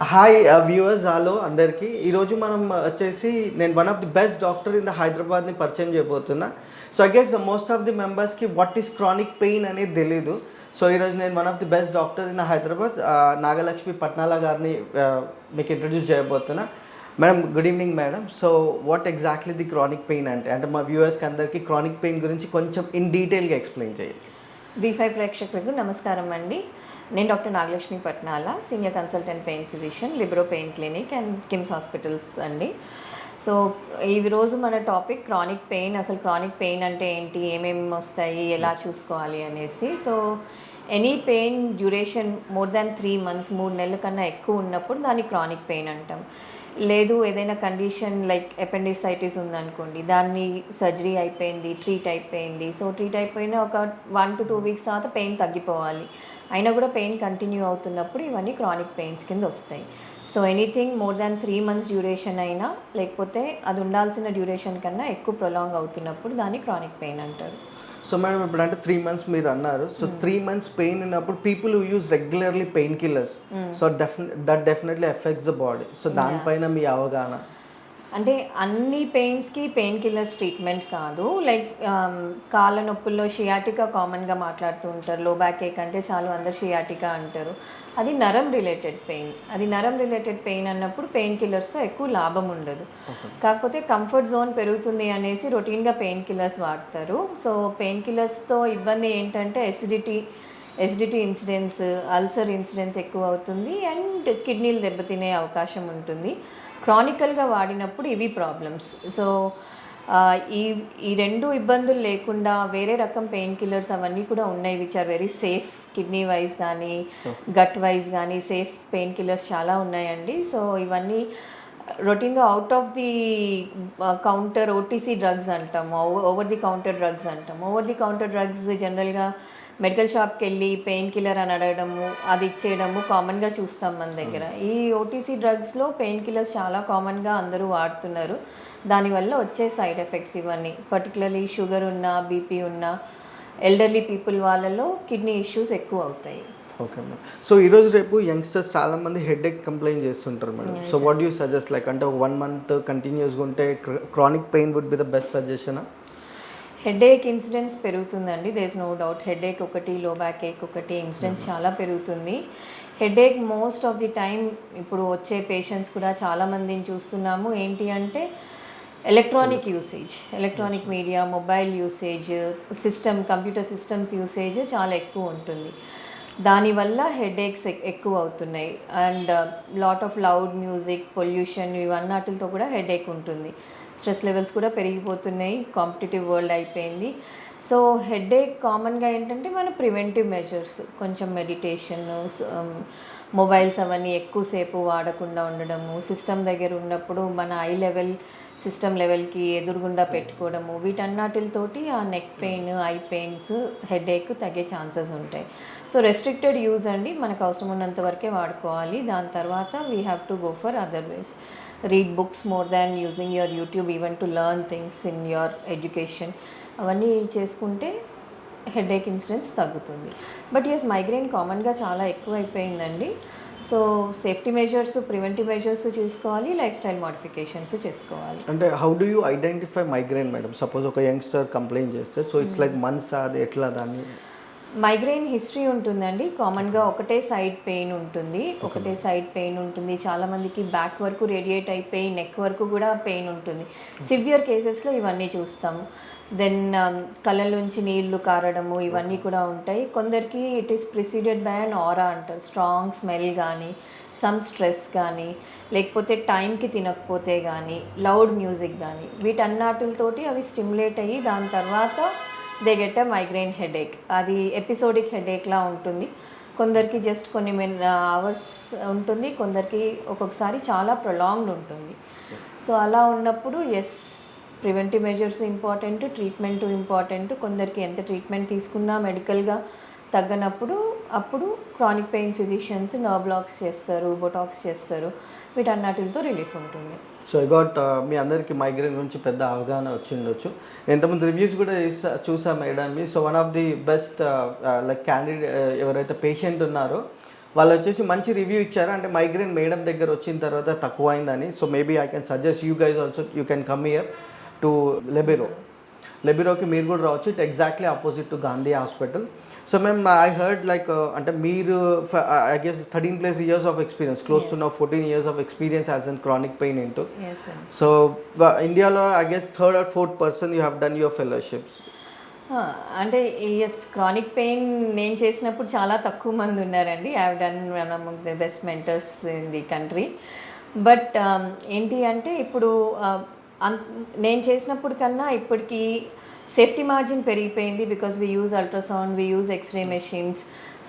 Hi viewers hello అందరికీ. ఈరోజు మనం వచ్చేసి నేను one of the best doctor in the హైదరాబాద్ని పరిచయం చేయబోతున్నా. So I guess most of the మెంబర్స్కి వాట్ ఈస్ క్రానిక్ పెయిన్ అనేది తెలీదు. సో ఈరోజు నేను one of the best doctor in Hyderabad Nagalakshmi Patnala గారిని మీకు ఇంట్రడ్యూస్ చేయబోతున్నా. Madam good evening madam. So what exactly the chronic pain అంటే మా వ్యూవర్స్కి అందరికీ క్రానిక్ పెయిన్ గురించి కొంచెం ఇన్ డీటెయిల్గా ఎక్స్ప్లెయిన్ చేయండి. V5 ప్రేక్షకులకు నమస్కారం అండి. నేను doctor Nagalakshmi Patnala, senior consultant pain physician, Libro pain clinic and KIMS hospitals అండి. సో ఈరోజు మన టాపిక్ క్రానిక్ పెయిన్. అసలు క్రానిక్ పెయిన్ అంటే ఏంటి, ఏమేమి వస్తాయి, ఎలా చూసుకోవాలి అనేసి. So any pain duration more than 3 months, 3 నెలల కన్నా ఎక్కువ ఉన్నప్పుడు దాన్ని క్రానిక్ పెయిన్ అంటాం. లేదు ఏదైనా కండిషన్ లైక్ అపెండిసైటిస్ ఉందనుకోండి, దాన్ని సర్జరీ అయిపోయింది, ట్రీట్ అయిపోయింది. సో ట్రీట్ అయిపోయిన ఒక 1 to 2 weeks తర్వాత పెయిన్ తగ్గిపోవాలి, అయినా కూడా పెయిన్ కంటిన్యూ అవుతున్నప్పుడు ఇవన్నీ క్రానిక్ పెయిన్స్ కింద వస్తాయి. So anything more than 3 months duration అయినా, లేకపోతే అది ఉండాల్సిన డ్యూరేషన్ కన్నా ఎక్కువ ప్రొలాంగ్ అవుతున్నప్పుడు దాన్ని క్రానిక్ పెయిన్ అంటారు. సో మేడం ఇప్పుడు అంటే 3 months మీరు అన్నారు. సో 3 months పెయిన్ ఉన్నప్పుడు people who use regularly pain killers, so that definitely effects the body. So దానిపైన మీ అవగాహన అంటే అన్ని పెయిన్స్కి పెయిన్ కిల్లర్స్ ట్రీట్మెంట్ కాదు. లైక్ కాళ్ళ నొప్పుల్లో షియాటికా కామన్గా మాట్లాడుతూ ఉంటారు. లో బ్యాక్ ఏక్ అంటే చాలు అందరు షియాటికా అంటారు. అది నరం రిలేటెడ్ పెయిన్. అది నరం రిలేటెడ్ పెయిన్ అన్నప్పుడు పెయిన్ కిల్లర్స్తో ఎక్కువ లాభం ఉండదు. కాకపోతే కంఫర్ట్ జోన్ పెరుగుతుంది అనేసి రొటీన్గా పెయిన్ కిల్లర్స్ వాడతారు. సో పెయిన్ కిల్లర్స్తో ఇబ్బంది ఏంటంటే ఎసిడిటీ ఇన్సిడెన్స్, అల్సర్ ఇన్సిడెన్స్ ఎక్కువ అవుతుంది అండ్ కిడ్నీలు దెబ్బతినే అవకాశం ఉంటుంది. క్రానికల్గా వాడినప్పుడు ఇవి ప్రాబ్లమ్స్. సో ఈ రెండు ఇబ్బందులు లేకుండా వేరే రకం పెయిన్ కిల్లర్స్ అవన్నీ కూడా ఉన్నాయి, which are very safe. Kidney wise కానీ గట్ వైజ్ కానీ సేఫ్ పెయిన్ కిల్లర్స్ చాలా ఉన్నాయండి. సో ఇవన్నీ రొటీన్గా out of the counter OTC drugs అంటాము, ఓవర్ ది కౌంటర్ డ్రగ్స్ అంటాము. ఓవర్ ది కౌంటర్ డ్రగ్స్ జనరల్గా మెడికల్ షాప్కి వెళ్ళి పెయిన్ కిల్లర్ అని అడగడము, అది ఇచ్చేయడము కామన్గా చూస్తాం మన దగ్గర. ఈ ఓటీసీ డ్రగ్స్లో పెయిన్ కిల్లర్స్ చాలా కామన్గా అందరూ వాడుతున్నారు. దానివల్ల వచ్చే సైడ్ ఎఫెక్ట్స్ ఇవన్నీ, పర్టికులర్లీ షుగర్ ఉన్న, బీపీ ఉన్న ఎల్డర్లీ పీపుల్ వాళ్ళలో కిడ్నీ ఇష్యూస్ ఎక్కువ అవుతాయి. Okay madam. సో ఈరోజు రేపు యంగ్స్టర్స్ చాలామంది హెడేక్ కంప్లైంట్ చేస్తుంటారు madam. So what you suggest, like అంటే ఒక 1 month కంటిన్యూస్గా ఉంటే chronic pain would be the best సజెషనా? హెడేక్ ఇన్సిడెన్స్ పెరుగుతుందండి, there is no doubt. Headache ఒకటి, లో బ్యాక్ ఏక్ ఒకటి, ఇన్సిడెన్స్ చాలా పెరుగుతుంది. Headache most of the time ఇప్పుడు వచ్చే పేషెంట్స్ కూడా చాలామందిని చూస్తున్నాము. ఏంటి అంటే electronic usage, electronic media, mobile usage, computer systems usage చాలా ఎక్కువ ఉంటుంది. దానివల్ల హెడేక్స్ ఎక్కువ అవుతున్నాయి. And lot of loud music, pollution, ఇవన్నటితో కూడా హెడేక్ ఉంటుంది. స్ట్రెస్ లెవెల్స్ కూడా పెరిగిపోతున్నాయి, కాంపిటేటివ్ వరల్డ్ అయిపోయింది. సో హెడేక్ కామన్గా ఏంటంటే మన ప్రివెంటివ్ మెజర్స్, కొంచెం మెడిటేషన్, మొబైల్స్ అవన్నీ ఎక్కువసేపు వాడకుండా ఉండడము, సిస్టమ్ దగ్గర ఉన్నప్పుడు మన సిస్టమ్ లెవెల్కి ఎదురుగుండా పెట్టుకోవడము, వీటన్నిటితోటి ఆ neck pain, I pains, headache తగ్గే ఛాన్సెస్ ఉంటాయి. సో రెస్ట్రిక్టెడ్ యూజ్ అండి, మనకు అవసరం ఉన్నంత వరకే వాడుకోవాలి. దాని తర్వాత we have to go for other ways. Read books more than using your YouTube even to learn things in your education. అవన్నీ చేసుకుంటే హెడేక్ ఇన్సిడెన్స్ తగ్గుతుంది. బట్ ఎస్, మైగ్రేన్ కామన్గా చాలా ఎక్కువ అయిపోయిందండి. So safety measures, preventive measures తీసుకోవాలి, life style modifications చేసుకోవాలి. అంటే how do you identify migraine madam? Suppose ఒక యంగ్స్టర్ కంప్లైంట్ చేస్తే, సో ఇట్స్ లైక్ మంత్స్ అది ఎట్లా దాన్ని? మైగ్రేన్ హిస్టరీ ఉంటుందండి. కామన్గా ఒకటే సైడ్ పెయిన్ ఉంటుంది. చాలామందికి బ్యాక్ వరకు రేడియేట్ అయిపోయి నెక్ వరకు కూడా పెయిన్ ఉంటుంది. సివియర్ కేసెస్లో ఇవన్నీ చూస్తాం. దెన్ కళ్ళలోంచి నీళ్లు కారడము, ఇవన్నీ కూడా ఉంటాయి. కొందరికి it is preceded by an aura అంటారు. స్ట్రాంగ్ స్మెల్ కానీ, సమ్ స్ట్రెస్ కానీ, లేకపోతే టైంకి తినకపోతే కానీ, లౌడ్ మ్యూజిక్ కానీ, వీటన్నిటితోటి అవి స్టిమ్యులేట్ అయ్యి దాని తర్వాత they get a migraine headache. అది ఎపిసోడిక్ హెడేక్లా ఉంటుంది. కొందరికి జస్ట్ కొన్ని అవర్స్ ఉంటుంది, కొందరికి ఒక్కొక్కసారి చాలా ప్రొలాంగ్డ్ ఉంటుంది. సో అలా ఉన్నప్పుడు yes, preventive measures important, treatment important. కొందరికి ఎంత ట్రీట్మెంట్ తీసుకున్నా మెడికల్గా తగ్గనప్పుడు అప్పుడు chronic pain physicians nerve blocks చేస్తారు, బొటాక్స్ చేస్తారు. వీటన్నిటితో రిలీఫ్ ఉంటుంది. సో ఐ గాట్ మీ అందరికీ మైగ్రేన్ గురించి పెద్ద అవగాహన వచ్చిండొచ్చు. ఎంతమంది రివ్యూస్ కూడా చూసా madam. So one of the best like candidate ఎవరైతే పేషెంట్ ఉన్నారో వాళ్ళు వచ్చేసి మంచి రివ్యూ ఇచ్చారు, అంటే మైగ్రేన్ మేడం దగ్గర వచ్చిన తర్వాత తక్కువ అయిందని. So maybe I can suggest you guys also, you can come here to లెబిరోకి మీరు కూడా రావచ్చు. It exactly opposite to Gandhi hospital. So మేము ఐ హర్డ్ లైక్ అంటే మీరు I guess 13+ years of experience, close to now 14 years of experience as in chronic pain into. Yes, sir. So Indiaలో I guess 3rd or 4th person you have done your fellowships. అంటే yes, chronic pain నేను చేసినప్పుడు చాలా తక్కువ మంది ఉన్నారండి. I have done one among the best mentors in the country. But ఏంటి అంటే ఇప్పుడు నేను చేసినప్పుడు కన్నా ఇప్పటికి సేఫ్టీ మార్జిన్ పెరిగిపోయింది. Because we use ultrasound, we use X-ray machines.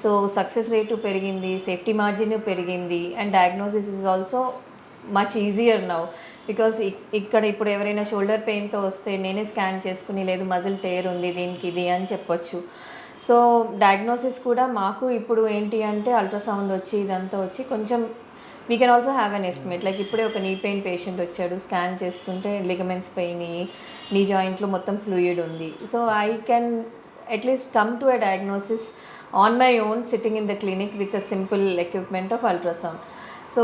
So success rate పెరిగింది, సేఫ్టీ మార్జిన్ పెరిగింది, and diagnosis is also much easier now. Because ఇక్కడ ఇప్పుడు ఎవరైనా షోల్డర్ పెయిన్తో వస్తే నేనే స్కాన్ చేసుకుని, లేదు మజిల్ టేర్ ఉంది దీనికి ఇది అని చెప్పొచ్చు. సో డయాగ్నోసిస్ కూడా మాకు ఇప్పుడు ఏంటి అంటే అల్ట్రాసౌండ్ వచ్చి ఇదంతా వచ్చి కొంచెం we can also have an estimate. Like ఇప్పుడే ఒక నీ పెయిన్ పేషెంట్ వచ్చాడు, స్కాన్ చేసుకుంటే లిగమెంట్స్ పెయిన్, నీ జాయింట్లో మొత్తం ఫ్లూయిడ్ ఉంది. So I can at least come to a diagnosis on my own sitting in the clinic with a simple equipment of ultrasound. So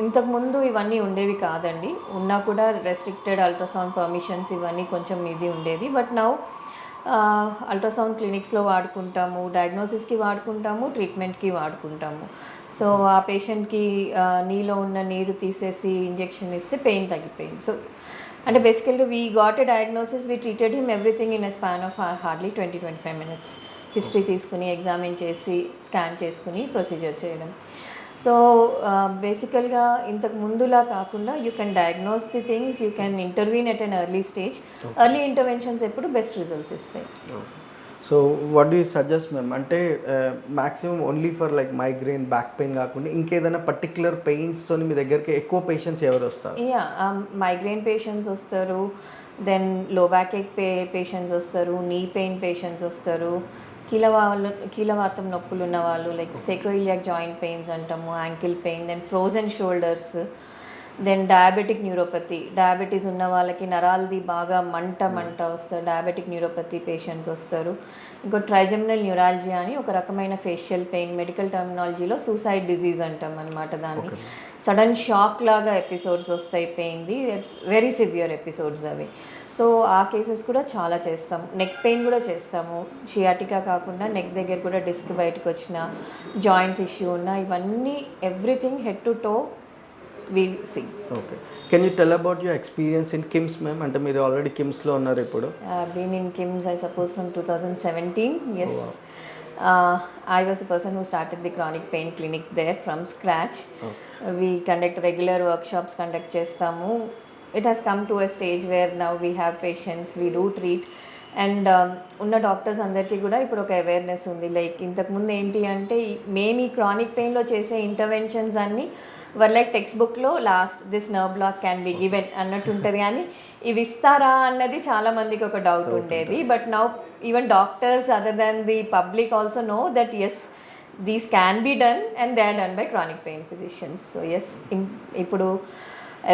ఇంతకుముందు ఇవన్నీ ఉండేవి కాదండి. ఉన్నా కూడా రెస్ట్రిక్టెడ్ అల్ట్రాసౌండ్ పర్మిషన్స్ ఇవన్నీ కొంచెం ఇది ఉండేది. బట్ నౌ అల్ట్రాసౌండ్ క్లినిక్స్లో వాడుకుంటాము, డయాగ్నోసిస్కి వాడుకుంటాము, ట్రీట్మెంట్కి వాడుకుంటాము. సో ఆ పేషెంట్కి నీలో ఉన్న నీరు తీసేసి ఇంజెక్షన్ ఇస్తే పెయిన్ తగ్గిపోయింది. సో అంటే బేసికల్గా we got a diagnosis, we treated him everything in a span of hardly 20-25 minutes. History తీసుకుని, ఎగ్జామిన్ చేసి, స్కాన్ చేసుకుని ప్రొసీజర్ చేయడం. సో బేసికల్గా ఇంతకు ముందులా కాకుండా you can diagnose the things, you can intervene at an early stage. Early interventions ఎప్పుడు best results ఇస్తాయి. So what do you suggest ma'am? అంటే maximum only for like migraine, back pain కాకుండా ఇంకేదైనా పర్టిక్యులర్ పెయిన్స్తో మీ దగ్గరికి ఎక్కువ పేషెంట్స్ ఎవరు వస్తారు? Yeah, migraine patients వస్తారు, then low back ache patients వస్తారు, నీ పెయిన్ పేషెంట్స్ వస్తారు, కీలవాతం నొప్పులు ఉన్న వాళ్ళు, లైక్ సేక్రోయిలియాక్ జాయింట్ పెయిన్స్ అంటాము, ankle pain, then frozen shoulders, then diabetic neuropathy. Diabetes ఉన్న వాళ్ళకి నరాలది బాగా మంట వస్తారు, డయాబెటిక్ న్యూరోపతి పేషెంట్స్ వస్తారు. ఇంకో ట్రైజెమినల్ న్యూరాలజియా అని ఒక రకమైన ఫేషియల్ పెయిన్, మెడికల్ టర్మినాలజీలో సూసైడ్ డిజీజ్ అంటాం అనమాట దాన్ని. సడన్ షాక్ లాగా ఎపిసోడ్స్ వస్తాయి పెయిన్ది, ఇట్స్ వెరీ సివియర్ ఎపిసోడ్స్ అవి. సో ఆ కేసెస్ కూడా చాలా చేస్తాము. నెక్ పెయిన్ కూడా చేస్తాము, షియాటికా కాకుండా నెక్ దగ్గర కూడా డిస్క్ బయటకు వచ్చిన, జాయింట్స్ ఇష్యూ ఉన్న, ఇవన్నీ everything head to toe we'll see. Okay. Can you tell about your experience in KIMS, ma'am? అంటే మీరు ఆల్రెడీ కిమ్స్లో ఉన్నారు ఇప్పుడు. Been in KIMS, I suppose, from 2017. Yes. Oh, wow. I was the person who started the chronic pain clinic there from scratch. Okay. We conduct regular workshops, conduct చేస్తాము. It has come to a stage where now we have patients, we do treat. And ఉన్న doctors అందరికీ కూడా ఇప్పుడు ఒక awareness ఉంది. Like ఇంతకుముందు ఏంటి అంటే మెయిన్ ఈ క్రానిక్ పెయిన్లో చేసే ఇంటర్వెన్షన్స్ అన్నీ వర్ లైక్ టెక్స్ట్ బుక్లో last this nerve block can be given అన్నట్టు ఉంటుంది, కానీ ఇవి ఇస్తారా అన్నది చాలామందికి ఒక డౌట్ ఉండేది. But now even doctors other than the public also know that yes these can be done and they are done by chronic pain physicians. So yes, ఇప్పుడు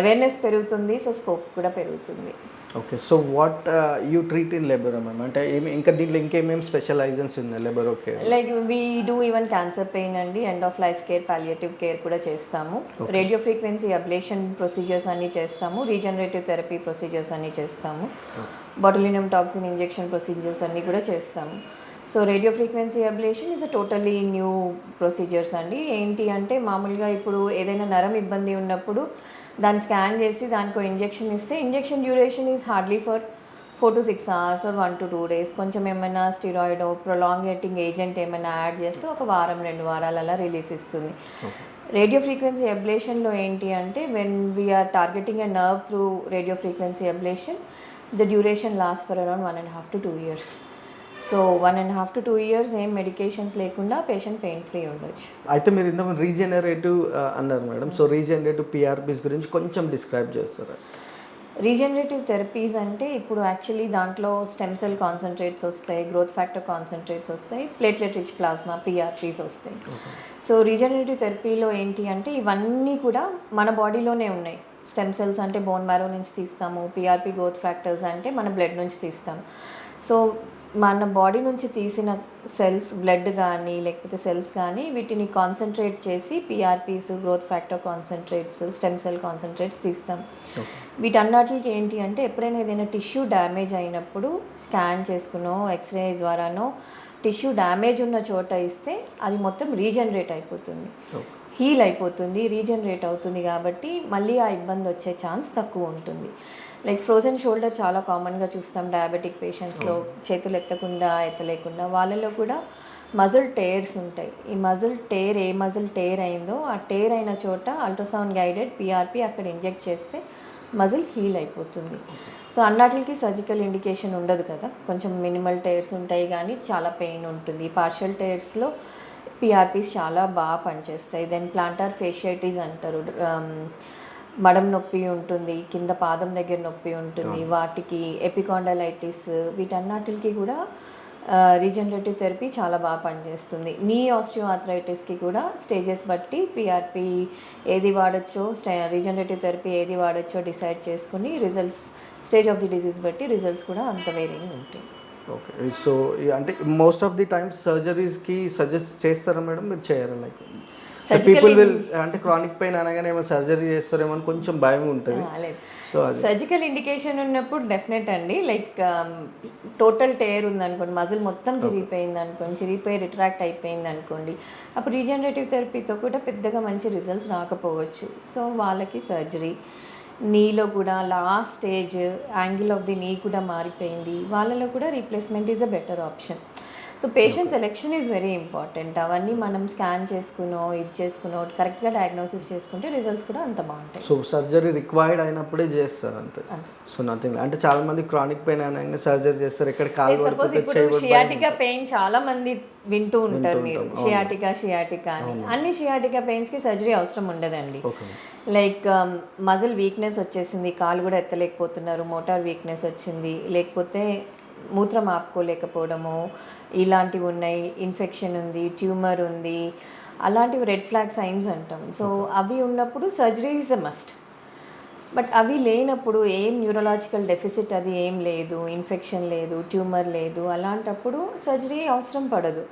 అవేర్నెస్ పెరుగుతుంది, సో స్కోప్ కూడా పెరుగుతుంది. Okay. So what you treat in Libero ma'am? అంటే ఇంకా దీంట్లో ఇంకేమేమి specialisations ఉంది Libero care? Like we do even cancer pain అండి, end of life care, palliative care కూడా చేస్తాము. రేడియో ఫ్రీక్వెన్సీ అబ్లేషన్ ప్రొసీజర్స్ అన్నీ చేస్తాము, రీజనరేటివ్ థెరపీ ప్రొసీజర్స్ అన్నీ చేస్తాము, బాటులినం టాక్సిన్ ఇంజెక్షన్ ప్రొసీజర్స్ అన్నీ కూడా చేస్తాము. So radio frequency ablation is a totally new procedures అండి. ఏంటి అంటే మామూలుగా ఇప్పుడు ఏదైనా నరం ఇబ్బంది ఉన్నప్పుడు దాన్ని స్కాన్ చేసి దానికి ఇంజెక్షన్ ఇస్తే injection duration is hardly for 4 to 6 hours or 1 to 2 days. కొంచెం ఏమైనా స్టిరాయిడ్ ప్రొలాంగేటింగ్ ఏజెంట్ ఏమైనా యాడ్ చేస్తే ఒక వారం 2 వారాలు అలా రిలీఫ్ ఇస్తుంది. రేడియో ఫ్రీక్వెన్సీ అబ్లేషన్లో ఏంటి అంటే when we are targeting a nerve through radio frequency ablation the duration last for around 1.5 to 2 years. So 1.5 to 2 years ఏం మెడికేషన్స్ లేకుండా పేషెంట్ పెయిన్ ఫ్రీ ఉండొచ్చు. అయితే మీరు ఇంత రీజనరేటివ్ అన్నారు మేడం. సో రీజనరేటివ్ పిఆర్పీస్ గురించి కొంచెం డిస్క్రైబ్ చేస్తారా? రీజనరేటివ్ థెరపీస్ అంటే ఇప్పుడు యాక్చువల్లీ దాంట్లో స్టెమ్ సెల్ కాన్సన్ట్రేట్స్ వస్తాయి, గ్రోత్ ఫ్యాక్టర్ కాన్సన్ట్రేట్స్ వస్తాయి, ప్లేట్లెట్ రిచ్ ప్లాస్మా పిఆర్పీస్ వస్తాయి. సో రీజనరేటివ్ థెరపీలో ఏంటి అంటే ఇవన్నీ కూడా మన బాడీలోనే ఉన్నాయి. స్టెమ్ సెల్స్ అంటే బోన్ మ్యారో నుంచి తీస్తాము, పిఆర్పీ గ్రోత్ ఫ్యాక్టర్స్ అంటే మన బ్లడ్ నుంచి తీస్తాము. సో మన బాడీ నుంచి తీసిన సెల్స్ బ్లడ్ కానీ లేకపోతే సెల్స్ కానీ వీటిని కాన్సన్ట్రేట్ చేసి PRPs growth factor concentrates stem cell concentrates తీస్తాం. వీటన్నిటికి ఏంటి అంటే ఎప్పుడైనా ఏదైనా టిష్యూ డ్యామేజ్ అయినప్పుడు స్కాన్ చేసుకునో ఎక్స్రే ద్వారానో టిష్యూ డ్యామేజ్ ఉన్న చోట ఇస్తే అది మొత్తం రీజనరేట్ అయిపోతుంది, హీల్ అయిపోతుంది, రీజనరేట్ అవుతుంది. కాబట్టి మళ్ళీ ఆ ఇబ్బంది వచ్చే ఛాన్స్ తక్కువ ఉంటుంది. లైక్ ఫ్రోజన్ షోల్డర్ చాలా కామన్గా చూస్తాం డయాబెటిక్ పేషెంట్స్లో, చేతులు ఎత్తలేకుండా వాళ్ళలో కూడా మజిల్ టేర్స్ ఉంటాయి. ఈ మజిల్ టేర్ ఏ మజిల్ టేర్ అయిందో ఆ టేర్ అయిన చోట అల్ట్రాసౌండ్ గైడెడ్ పిఆర్పి అక్కడ ఇంజెక్ట్ చేస్తే మజిల్ హీల్ అయిపోతుంది. సో అన్నిటికి సర్జికల్ ఇండికేషన్ ఉండదు కదా, కొంచెం మినిమల్ టేర్స్ ఉంటాయి కానీ చాలా పెయిన్ ఉంటుంది. పార్షియల్ టేర్స్లో పిఆర్పీస్ చాలా బాగా పనిచేస్తాయి. దెన్ ప్లాంటార్ ఫేషియైటిస్ అంటారు, మడం నొప్పి ఉంటుంది, కింద పాదం దగ్గర నొప్పి ఉంటుంది, వాటికి ఎపికాండలైటిస్, వీటన్నిటికి కూడా రీజనరేటివ్ థెరపీ చాలా బాగా పనిచేస్తుంది. నీ ఆస్టియోఆర్థరైటిస్కి కూడా స్టేజెస్ బట్టి పిఆర్పి ఏది వాడచ్చో రీజనరేటివ్ థెరపీ ఏది వాడచ్చో డిసైడ్ చేసుకుని results stage of the disease బట్టి రిజల్ట్స్ కూడా అంత వేరియింగ్ ఉంటాయి. ఓకే, సో అంటే మోస్ట్ ఆఫ్ ది టైమ్స్ సర్జరీస్కి సజెస్ట్ చేస్తారా మేడం, మీరు చేయరా? లైక్ పీపుల్ విల్ అంటే క్రానిక్ పెయిన్ అనగానే ఏమో సర్జరీ చేస్తారేమో అని కొంచెం భయం ఉంటుంది. సో సర్జికల్ ఇండికేషన్ ఉన్నప్పుడు డెఫినెట్ అండి, లైక్ టోటల్ టేర్ ఉందనుకోండి, మజిల్ మొత్తం చిరిగిపోయింది అనుకోండి, చిరిగిపోయి రిట్రాక్ట్ అయిపోయింది అనుకోండి, అప్పుడు రీజనరేటివ్ థెరపీతో కూడా పెద్దగా మంచి రిజల్ట్స్ రాకపోవచ్చు. సో వాళ్ళకి సర్జరీ. నీలో కూడా last stage angle of the నీ కూడా మారిపోయింది, వాళ్ళలో కూడా replacement is a better option. So patient selection is very important. అవన్నీ మనం స్కాన్ చేసుకునో ఇది చేసుకునో కరెక్ట్గా డయాగ్నోసిస్ చేసుకుంటే రిజల్ట్స్ కూడా అంత బాగుంటాయి. సో సర్జరీ రిక్వైర్డ్ అయినప్పుడే చేస్తారు అంతే. సో నథింగ్ అంటే చాలా మంది క్రానిక్ పెయిన్ అనగానే సర్జరీ చేస్తారు, ఇక్కడ కాలు సపోజ్ ఇప్పుడు షియాటికా పెయిన్ చాలా మంది వింటూ ఉంటారు మీరు, షియాటికా అని. అన్ని షియాటికా పెయిన్స్కి సర్జరీ అవసరం ఉండదండి. లైక్ మజిల్ వీక్నెస్ వచ్చేసింది, కాలు కూడా ఎత్తలేకపోతున్నారు, మోటార్ వీక్నెస్ వచ్చింది, లేకపోతే మూత్రం ఆపుకోలేకపోవడము ఇలాంటివి ఉన్నాయి, ఇన్ఫెక్షన్ ఉంది, ట్యూమర్ ఉంది, అలాంటివి రెడ్ ఫ్లాగ్ సైన్స్ అంటాం. సో అవి ఉన్నప్పుడు surgery is a must. But అవి లేనప్పుడు ఏం న్యూరలాజికల్ డెఫిసిట్ అది ఏం లేదు, ఇన్ఫెక్షన్ లేదు, ట్యూమర్ లేదు, అలాంటప్పుడు సర్జరీ అవసరం పడదు.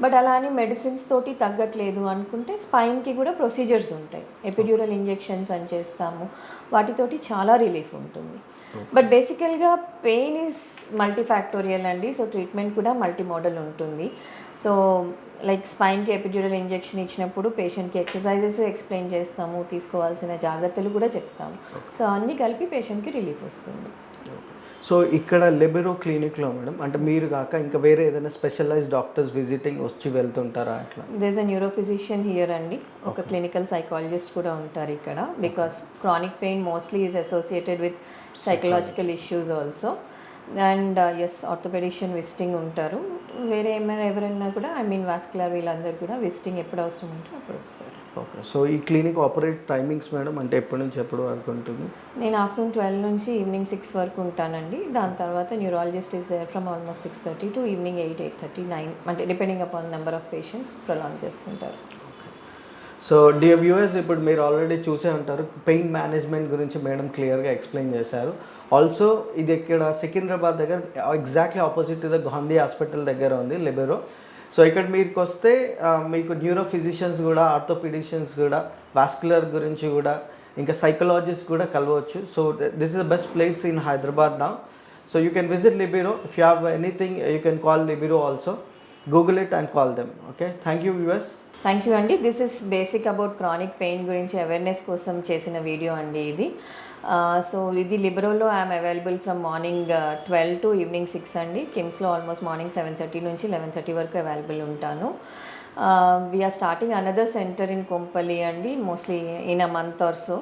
బట్ అలా అని మెడిసిన్స్ తోటి తగ్గట్లేదు అనుకుంటే స్పైన్కి కూడా ప్రొసీజర్స్ ఉంటాయి, ఎపిడ్యూరల్ ఇంజెక్షన్స్ అని చేస్తాము, వాటితోటి చాలా రిలీఫ్ ఉంటుంది. బట్ బేసికల్గా పెయిన్ ఈజ్ మల్టీఫ్యాక్టోరియల్ అండి. సో ట్రీట్మెంట్ కూడా మల్టీ మోడల్ ఉంటుంది. సో లైక్ స్పైన్కి ఎపిడ్యూరల్ ఇంజెక్షన్ ఇచ్చినప్పుడు పేషెంట్కి ఎక్సర్సైజెస్ ఎక్స్ప్లెయిన్ చేస్తాము, తీసుకోవాల్సిన జాగ్రత్తలు కూడా చెప్తాము. సో అన్నీ కలిపి పేషెంట్కి రిలీఫ్ వస్తుంది. సో ఇక్కడ లెబెరో క్లినిక్లో మేడం అంటే మీరు కాక ఇంకా వేరే ఏదైనా స్పెషలైజ్డ్ డాక్టర్స్ విజిటింగ్ వచ్చి వెళ్తుంటారా? అట్లా there a neuro physician here అండి, ఒక క్లినికల్ సైకాలజిస్ట్ కూడా ఉంటారు ఇక్కడ. Because chronic pain mostly is associated with psychological issues also. And yes orthopedician visiting ఉంటారు. వేరే ఏమైనా ఎవరైనా కూడా వాస్కులర్ వీళ్ళందరూ కూడా విజిటింగ్ ఎప్పుడు అవసరం ఉంటే అప్పుడు వస్తారు. ఓకే, సో ఈ క్లినిక్ ఆపరేట్ టైమింగ్స్ మేడం అంటే ఎప్పటి నుంచి ఎప్పుడు వరకు ఉంటుంది? నేను ఆఫ్టర్నూన్ 12 నుంచి ఈవినింగ్ 6 వరకు ఉంటానండి. దాని తర్వాత neurologist is there from almost 6:30 to evening 8, 8:30, 9 అంటే depending upon number of patients prolong చేసుకుంటారు. సో డియర్ వ్యూవర్స్, ఇప్పుడు మీరు ఆల్రెడీ చూసే ఉంటారు పెయిన్ మేనేజ్మెంట్ గురించి మేడం క్లియర్గా ఎక్స్ప్లెయిన్ చేశారు. ఆల్సో ఇది ఇక్కడ సికింద్రాబాద్ దగ్గర exactly opposite to the Gandhi hospital దగ్గర ఉంది లెబెరో. సో ఇక్కడ మీకు వస్తే మీకు న్యూరో ఫిజిషియన్స్ కూడా, ఆర్థోపెడిషియన్స్ కూడా, వాస్కులర్ గురించి కూడా, ఇంకా సైకలాజిస్ట్ కూడా కలవచ్చు. So this is the best place in Hyderabad now. So you can visit Libero. If you have anything you can call Libero also. Google it and call them. Okay, thank you viewers. Thank you అండి. This is basic about chronic pain గురించి awareness కోసం చేసిన video అండి ఇది. So ఇది లిబెరోలో I'm available from morning 12 to evening 6 అండి. కిమ్స్లో almost morning 7:30 నుంచి 11:30 వరకు అవైలబుల్ ఉంటాను. We're starting another centre in Kompally అండి, mostly in a month or so.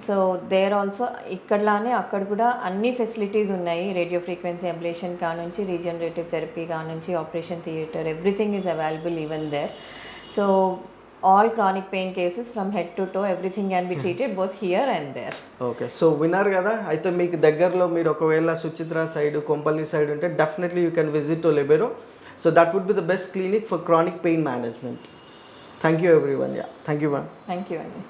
So there also ఇక్కడలానే అక్కడ కూడా అన్ని ఫెసిలిటీస్ ఉన్నాయి. రేడియో ఫ్రీక్వెన్సీ అబ్లేషన్ కానుంచి రీజనరేటివ్ థెరపీ కానుంచి operation theatre, everything is available even there. So all chronic pain cases from head to toe, everything can be treated both here and there. Okay, so విన్నారు కదా. అయితే మీకు దగ్గరలో మీరు ఒకవేళ Suchitra side, Kompally side ఉంటే definitely you can visit to Libero. So that would be the best clinic for chronic pain management. Thank you everyone. Yeah, thank you ma'am. Thank you అండి.